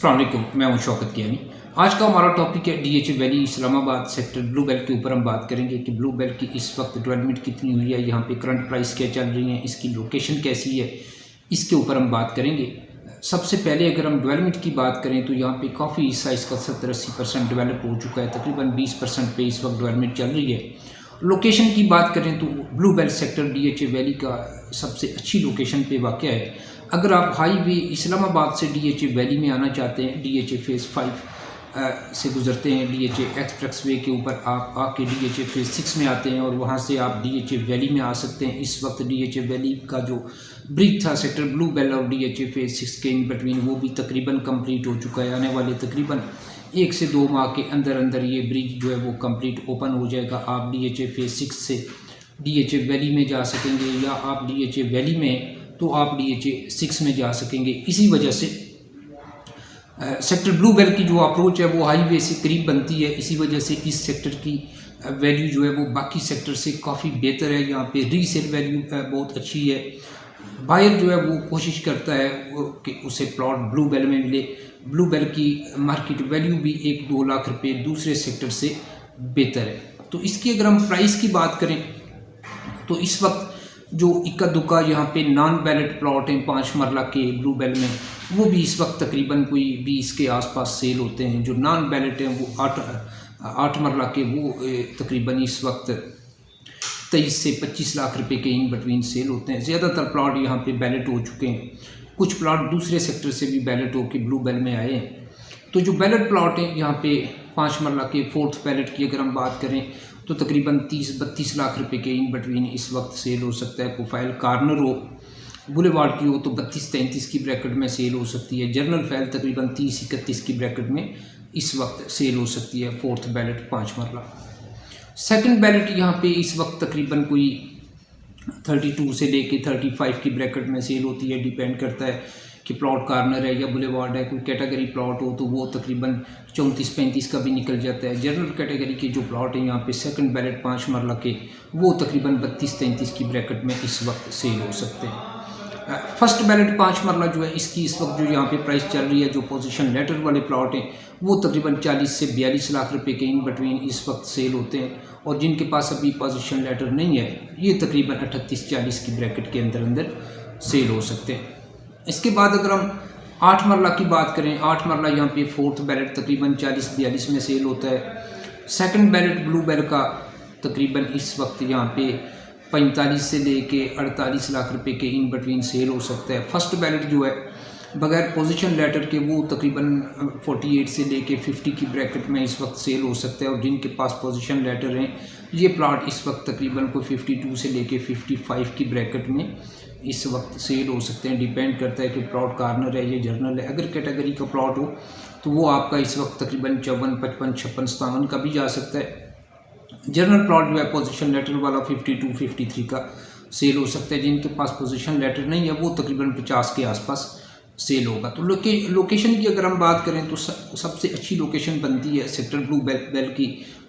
अस्सलाम वालेकुम, मैं हूं शौकत कियानी। आज का हमारा टॉपिक है DHA valley Islamabad sector blue belt के ऊपर हम बात करेंगे कि ब्लू बेल्ट की इस वक्त डेवलपमेंट कितनी हुई है, यहाँ पे करंट प्राइस क्या चल रही है, इसकी लोकेशन कैसी है, इसके ऊपर हम बात करेंगे। सबसे पहले अगर हम डेवलपमेंट की बात करें तो यहाँ पे काफ़ी हिस्सा इसका 70-80% डेवलप हो चुका है, तकरीबन 20% पे इस वक्त डेवलपमेंट चल रही है। लोकेशन की बात करें तो blue belt sector DHA valley का सबसे अच्छी लोकेशन पे वाक़ है। अगर आप हाईवे इस्लामाबाद से डीएचए वैली में आना चाहते हैं, डीएचए फेज़ 5 से गुजरते हैं, डीएचए एक्सप्रेस वे के ऊपर आप आके डीएचए फेज़ 6 में आते हैं और वहाँ से आप डीएचए वैली में आ सकते हैं। इस वक्त डीएचए वैली का जो ब्रिज था सेक्टर ब्लू बेल्ट और डीएचए फेज़ 6 के इन बिटवीन, वो भी तकरीबन कंप्लीट हो चुका है। आने वाले तकरीबन 1 से 2 माह के अंदर अंदर ये ब्रिज जो है वो कंप्लीट ओपन हो जाएगा। आप डीएचए फेज़ 6 से डीएचए वैली में जा सकेंगे, या आप डीएचए वैली में तो आप डीएचए 6 में जा सकेंगे। इसी वजह से सेक्टर ब्लू बेल्ट की जो अप्रोच है वो हाईवे से करीब बनती है। इसी वजह से इस सेक्टर की वैल्यू जो है वो बाकी सेक्टर से काफ़ी बेहतर है। यहाँ पे रीसेल वैल्यू बहुत अच्छी है। बायर जो है वो कोशिश करता है कि उसे प्लॉट ब्लू बेल्ट में मिले। ब्लू बेल्ट की मार्केट वैल्यू भी 1-2 लाख रुपये दूसरे सेक्टर से बेहतर है। तो इसकी अगर हम प्राइस की बात करें तो इस वक्त जो इक्का दुक्का यहाँ पे नॉन बैलेट प्लॉट हैं 5 मरला के ब्लू बेल्ट में, वो भी इस वक्त तकरीबन कोई 20 के आसपास सेल होते हैं। जो नॉन बैलेट हैं वो 8 मरला के, वो तकरीबन इस वक्त 23 से 25 लाख रुपए के इन बिटवीन सेल होते हैं। ज़्यादातर प्लॉट यहाँ पे बैलेट हो चुके हैं। कुछ प्लॉट दूसरे सेक्टर से भी बैलेट होकर ब्लू बेल्ट में आए हैं। तो जो बैलेट प्लॉट हैं यहाँ पे 5 मरला के 4th बैलेट की अगर हम बात करें तो तकरीबन 30-32 लाख रुपए के इन बिटवीन इस वक्त सेल हो सकता है। प्रोफाइल कार्नर हो, बुलेवार्ड की हो तो 32-33 की ब्रैकेट में सेल हो सकती है। जर्नल फाइल तकरीबन 30-31 की ब्रैकेट में इस वक्त सेल हो सकती है। 4th बैलेट 5 मरला। सेकंड बैलेट यहाँ पे इस वक्त तकरीबन कोई 32 से लेके 35 की ब्रैकेट में सेल होती है। डिपेंड करता है कि प्लॉट कार्नर है या बुलेवार्ड है। कोई कैटेगरी प्लॉट हो तो वो तकरीबन 34-35 का भी निकल जाता है। जनरल कैटेगरी के जो प्लॉट हैं यहाँ पे सेकंड बैलेट 5 मरला के, वो तकरीबन 32-33 की ब्रैकेट में इस वक्त सेल हो सकते हैं। फर्स्ट बैलेट 5 मरला जो है, इसकी इस वक्त जो यहाँ पे प्राइस चल रही है, जो पोजीशन लेटर वाले प्लॉट हैं वो तकरीबन 40 से 42 लाख रुपए के इन बिटवीन इस वक्त सेल होते हैं। और जिनके पास अभी पोजीशन लेटर नहीं है ये तकरीबन 38-40 की ब्रैकेट के अंदर अंदर सेल हो सकते हैं। इसके बाद अगर हम 8 मरला की बात करें, 8 मरला यहाँ पे 4th बैलेट तकरीबन 40-42 में सेल होता है। सेकंड बैलेट ब्लू बेल्ट का तकरीबन इस वक्त यहाँ पे 45 से लेके 48 लाख रुपए के इन बिटवीन सेल हो सकता है। फर्स्ट बैलेट जो है बगैर पोजीशन लेटर के वो तकरीबन 48 से लेके 50 की ब्रैकेट में इस वक्त सेल हो सकता है। और जिनके पास पोजीशन लेटर हैं ये प्लॉट इस वक्त तकरीबन को 52 से लेके 55 की ब्रैकेट में इस वक्त सेल हो सकते हैं। डिपेंड करता है कि प्लॉट कार्नर है या जर्नल है। अगर कैटेगरी का प्लॉट हो तो वो आपका इस वक्त तकरीबन 54, 55, 56, 57 का भी जा सकता है। जर्नल प्लॉट जो है पोजीशन लेटर वाला 52, 53 का सेल हो सकता है। जिनके पास पोजीशन लेटर नहीं है वो तकरीबन 50 के आसपास सेल होगा। तो लोकेशन की अगर हम बात करें तो सबसे अच्छी लोकेशन बनती है सेक्टर ब्लू बेल्ट की।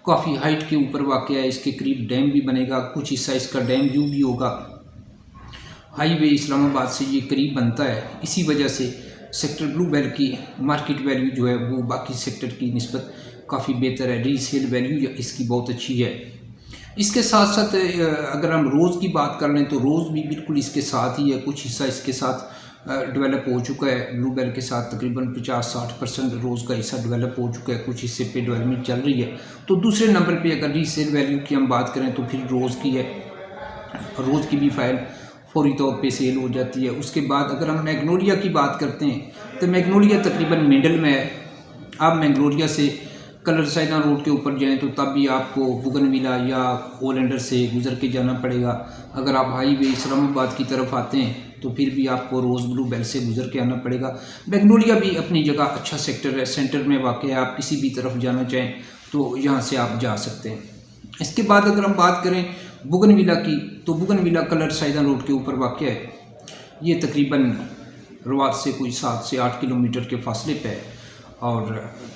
काफ़ी हाइट के ऊपर वाक़ है, इसके करीब डैम भी बनेगा, कुछ हिस्सा इसका डैम व्यू भी होगा। हाईवे इस्लामाबाद से ये करीब बनता है। इसी वजह से सेक्टर ब्लू बेल्ट की मार्केट वैल्यू जो है वो बाकी सेक्टर की निस्बत काफ़ी बेहतर है। रीसेल वैल्यू इसकी बहुत अच्छी है। इसके साथ साथ अगर हम रोज़ की बात कर लें तो रोज़ भी बिल्कुल इसके साथ ही है। कुछ हिस्सा इसके साथ डेवलप हो चुका है। ब्लू बेल्ट के साथ तकरीबन 50-60% रोज़ का हिस्सा डेवलप हो चुका है। कुछ हिस्से पे डेवलपमेंट चल रही है। तो दूसरे नंबर पे अगर रीसेल वैल्यू की हम बात करें तो फिर रोज़ की है। रोज़ की भी फाइल फौरी तौर पे सेल हो जाती है। उसके बाद अगर हम मैग्नोलिया की बात करते हैं तो मैग्नोलिया तकरीबन मिडल में है। आप मैग्नोलिया से कलर साइदा रोड के ऊपर जाएं तो तब भी आपको बुगनविला या ओलेंडर से गुजर के जाना पड़ेगा। अगर आप हाईवे इस्लामाबाद की तरफ आते हैं तो फिर भी आपको रोज़ ब्लू बेल्ट से गुजर के आना पड़ेगा। मैग्नोलिया भी अपनी जगह अच्छा सेक्टर है, सेंटर में वाक़ है। आप किसी भी तरफ जाना चाहें तो यहाँ से आप जा सकते हैं। इसके बाद अगर हम बात करें बुगनविला की तो बुगनविला कलर साइदा रोड के ऊपर वाक़ है। ये तकरीबन रवात से कोई 7 से 8 किलोमीटर के फासले पे है। और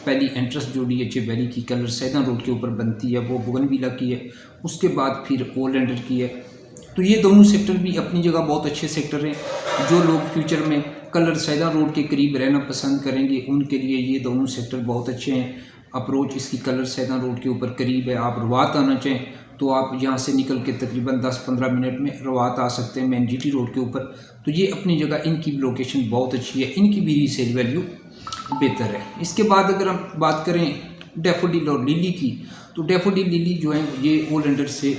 पहली एंट्रेंस जो डीएचए वैली की कलर सैदा रोड के ऊपर बनती है वो बुगनविला की है। उसके बाद फिर ओलेंडर की है। तो ये दोनों सेक्टर भी अपनी जगह बहुत अच्छे सेक्टर हैं। जो लोग फ्यूचर में कलर सैदा रोड के करीब रहना पसंद करेंगे उनके लिए ये दोनों सेक्टर बहुत अच्छे हैं। अप्रोच इसकी कलर सैदा रोड के ऊपर करीब है। आप रवात आना चाहें तो आप यहाँ से निकल के तकरीबन 10-15 मिनट में रवात आ सकते हैं मेन GT रोड के ऊपर। तो ये अपनी जगह इनकी भी लोकेशन बहुत अच्छी है, इनकी भी रीसेल वैल्यू बेहतर है। इसके बाद अगर हम बात करें डैफोडिल और लिली की, तो डैफोडिल लिली जो है ये ओलेंडर से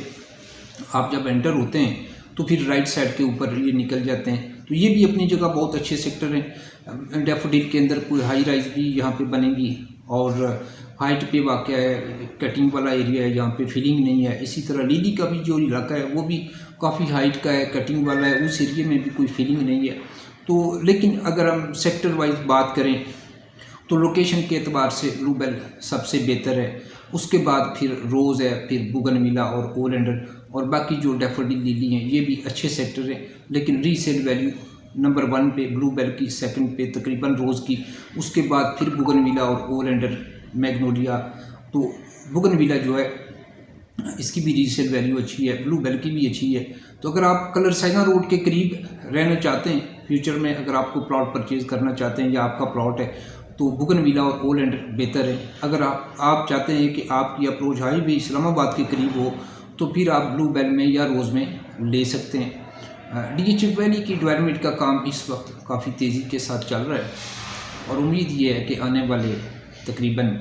आप जब एंटर होते हैं तो फिर राइट साइड के ऊपर ये निकल जाते हैं। तो ये भी अपनी जगह बहुत अच्छे सेक्टर हैं। डैफोडिल के अंदर कोई हाई राइज भी यहाँ पे बनेगी और हाइट पे वाक़ है, कटिंग वाला एरिया है, यहाँ पे फिलिंग नहीं है। इसी तरह लिली का भी जो इलाका है वो भी काफ़ी हाइट का है, कटिंग वाला है, उस एरिया में भी कोई फिलिंग नहीं है। तो लेकिन अगर हम सेक्टर वाइज बात करें तो लोकेशन के एतबार से ब्लूबेल सबसे बेहतर है। उसके बाद फिर रोज़ है, फिर बुगनविला और ओलेंडर और बाकी जो डैफोडिल लिली हैं ये भी अच्छे सेक्टर हैं। लेकिन रीसेल वैल्यू नंबर 1 पे ब्लूबेल की, सेकंड पे तकरीबन रोज़ की, उसके बाद फिर बुगनविला और ओलेंडर, मैग्नोलिया। तो बुगनविला जो है इसकी भी रीसेल वैल्यू अच्छी है, ब्लूबेल की भी अच्छी है। तो अगर आप कलर सैदा रोड के करीब रहना चाहते हैं फ्यूचर में, अगर आपको प्लॉट परचेज़ करना चाहते हैं या आपका प्लॉट है तो बुगनविला और ओलेंडर बेहतर है। अगर आप चाहते हैं कि आपकी अप्रोच हाईवे इस्लामाबाद के करीब हो तो फिर आप ब्लूबेल में या रोज़ में ले सकते हैं। DH वैली की डेवलपमेंट का काम इस वक्त काफ़ी तेज़ी के साथ चल रहा है और उम्मीद ये है कि आने वाले तकरीबन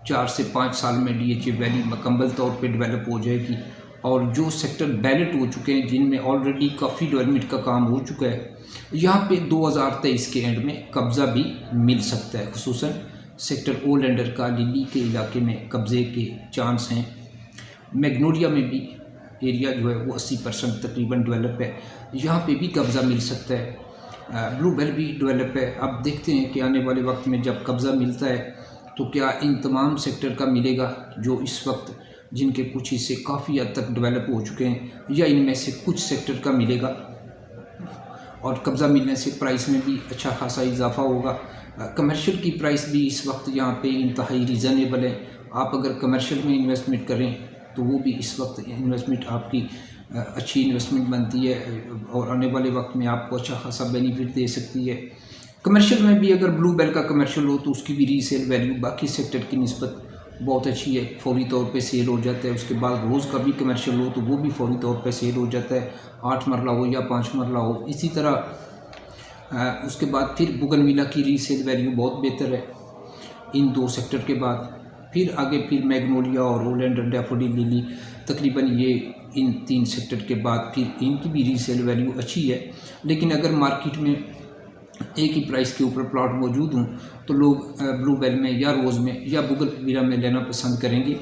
4 से 5 साल में DH वैली मुकम्मल तौर पे डेवलप हो जाएगी। और जो सेक्टर बैलेट हो चुके हैं जिनमें ऑलरेडी काफ़ी डेवलपमेंट का काम हो चुका है, यहाँ पे 2023 के एंड में कब्ज़ा भी मिल सकता है। खुसूसन सेक्टर ओलेंडर का लिली के इलाके में कब्ज़े के चांस हैं। मैग्नोलिया में भी एरिया जो है वो 80% तकरीबन डेवलप है, यहाँ पे भी कब्ज़ा मिल सकता है। ब्लूबेल भी डेवलप है। अब देखते हैं कि आने वाले वक्त में जब कब्ज़ा मिलता है तो क्या इन तमाम सेक्टर का मिलेगा जो इस वक्त जिनके कुछ हिस्से काफ़ी हद तक डेवलप हो चुके हैं, या इनमें से कुछ सेक्टर का मिलेगा। और कब्ज़ा मिलने से प्राइस में भी अच्छा खासा इजाफा होगा। कमर्शियल की प्राइस भी इस वक्त यहाँ पे इंतहाई रीज़नेबल है। आप अगर कमर्शियल में इन्वेस्टमेंट करें तो वो भी इस वक्त इन्वेस्टमेंट आपकी अच्छी इन्वेस्टमेंट बनती है और आने वाले वक्त में आपको अच्छा खासा बेनिफिट दे सकती है। कमर्शियल में भी अगर ब्लूबेल का कमर्शियल हो तो उसकी भी रीसेल वैल्यू बाकी सेक्टर की निस्बत बहुत अच्छी है, फौरी तौर पे सेल हो जाता है। उसके बाद रोज़ का भी कमर्शियल हो तो वो भी फौरी तौर पे सेल हो जाता है, 8 मरला हो या 5 मरला हो। इसी तरह उसके बाद फिर बुगनविला की रीसेल वैल्यू बहुत बेहतर है इन 2 सेक्टर के बाद। फिर आगे फिर मैग्नोलिया और ओलेंडर, डैफोडिल, लिली, तकरीबन ये इन 3 सेक्टर के बाद फिर इनकी भी रीसेल वैल्यू अच्छी है। लेकिन अगर मार्केट में एक ही प्राइस के ऊपर प्लॉट मौजूद हों तो लोग ब्लूबेल में या रोज़ में या बुगनविला में लेना पसंद करेंगे।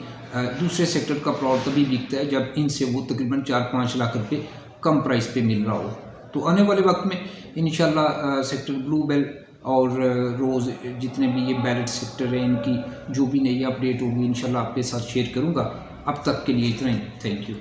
दूसरे सेक्टर का प्लॉट तभी बिकता है जब इनसे वो तकरीबन 4-5 लाख रुपए कम प्राइस पे मिल रहा हो। तो आने वाले वक्त में इंशाल्लाह सेक्टर ब्लूबेल और रोज़ जितने भी ये बैलेट सेक्टर है इनकी जो भी नई अपडेट होगी इंशाल्लाह आपके साथ शेयर करूँगा। अब तक के लिए इतना ही, थैंक यू।